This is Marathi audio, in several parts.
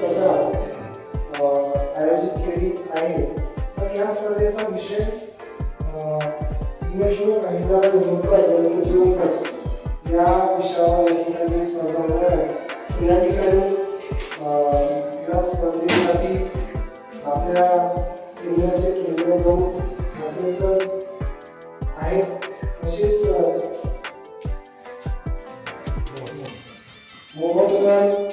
स्पर्धा आयोजित केली आहे. तर या स्पर्धेचा विषय हिमेश्वर अहिल्याबाई होळकर यांचे जीवनपट या विषयावर या ठिकाणी स्पर्धा होणार आहे. या ठिकाणी या स्पर्धेसाठी आपल्या केंद्राचे केंद्र प्रमुख ठाकरे सर आहेत. तसेच मोहन सर,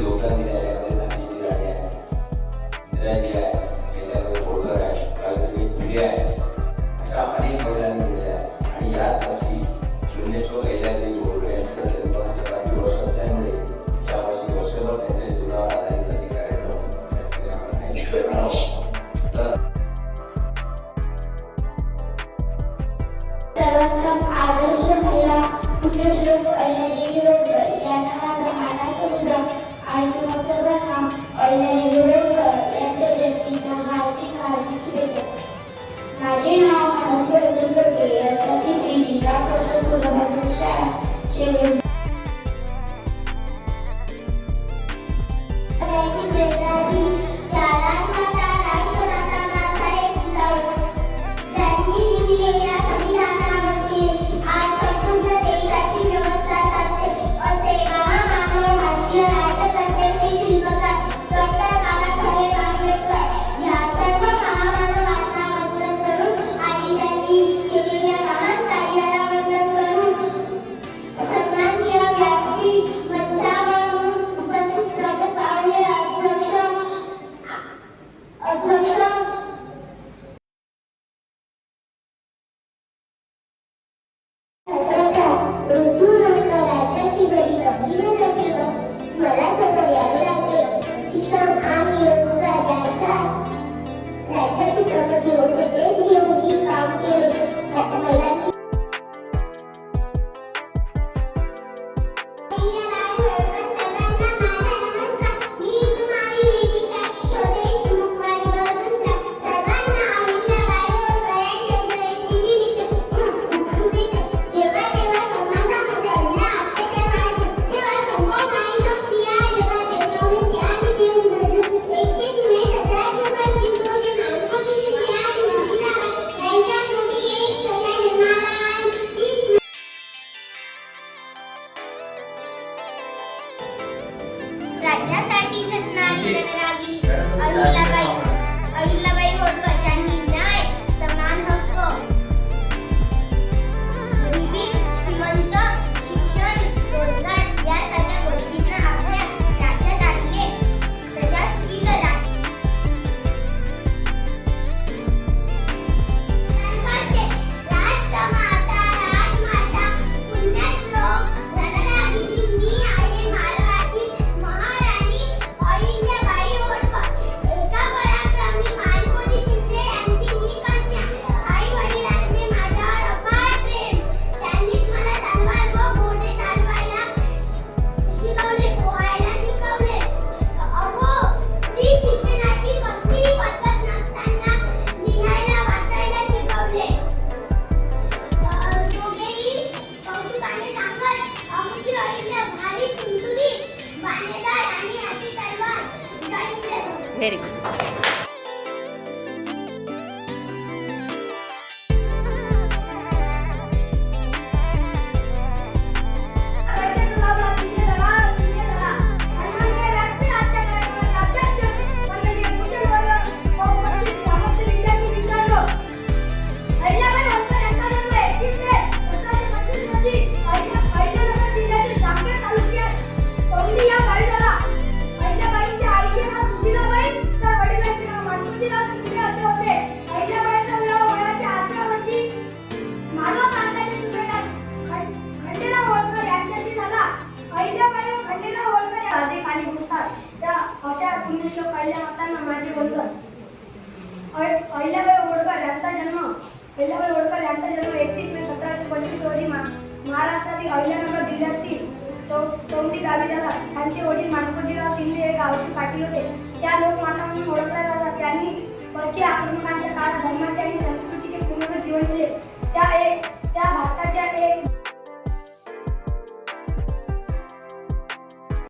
लोकांनी नाशिकची गाडी आहे, इंदिराजी आहे, अहिल्याबाई होळकर आहे, सावित्रीबाई फुले आहे, अशा अनेक महिलांनी दिलेल्या आहे. आणि याच वर्षी शून्येश्वर अहिल्याबाई होळकर यांचा जन्मवर्ष 5 वर्ष असल्यामुळे यावर्षी वर्षभर त्यांच्या जीवनावर आधारित अनेक कार्यक्रम सर्वोत्तम आदर्श महिला पुण्यश्लोक अहिल्यादेवी होळकर यांना माझा मानाचा मुद्रा आणि तुम्हा सर्वांना अहिल्यादेवी होळकर यांच्या जयंतीच्या हार्दिक शुभेच्छा. माझे नाव मनस्वी अतुल लोटे, इयत्ता 3री, जिल्हा परिषद पूर्व शाळा शेवटी. राज्यासाठी झटणारी रणरागिणी अहिल्याबाई होळकर यांनी न्याय, समान हक्क, गरिबी, श्रीमंत, शिक्षण, रोजगार यासारख्या गोष्टींना आपल्या राज्यात आणले. प्रजासत्ताकीय राष्ट्रमाता राजमाता पुण्यश्लोक रणरागिणी मी आहे मालवाची महाराणी अहिल्याबाई होळकर. एका पराक्रमी मालकोजी शिंदे यांची मी कन्या. आई वडिलांचे माझ्यावर अफाट प्रेम. त्यांनीच मला तलवार व घोडे चालवायला शिकवले, पोहायला शिकवले. अहो, स्त्री शिक्षणाची कसलीही पद्धत नसताना लिहायला वाचायला शिकवले. दोघेही कौतुकाने सांगत, आमची अहिल्या भारी तुंतुली, बाणेदार आणि हाती तलवार. Very good. अहिल्याबाईंच्या आईचे नाव सुशीलाबाई तर वडिलांचे अहिल्याबाई होळकर यांचा जन्म 31 मे 1725 रोजी महाराष्ट्रातील अहिल्यानगर जिल्ह्यातील चौंडी गावी झाला. त्यांचे वडील माणकोजीराव शिंदे हे गावचे पाटील होते. त्या लोकमाता म्हणून ओळखल्या जातात. त्यांनी परकीय आक्रमणाच्या काळात धर्माचे आणि संस्कृतीचे पुनरुज्जीवन केले.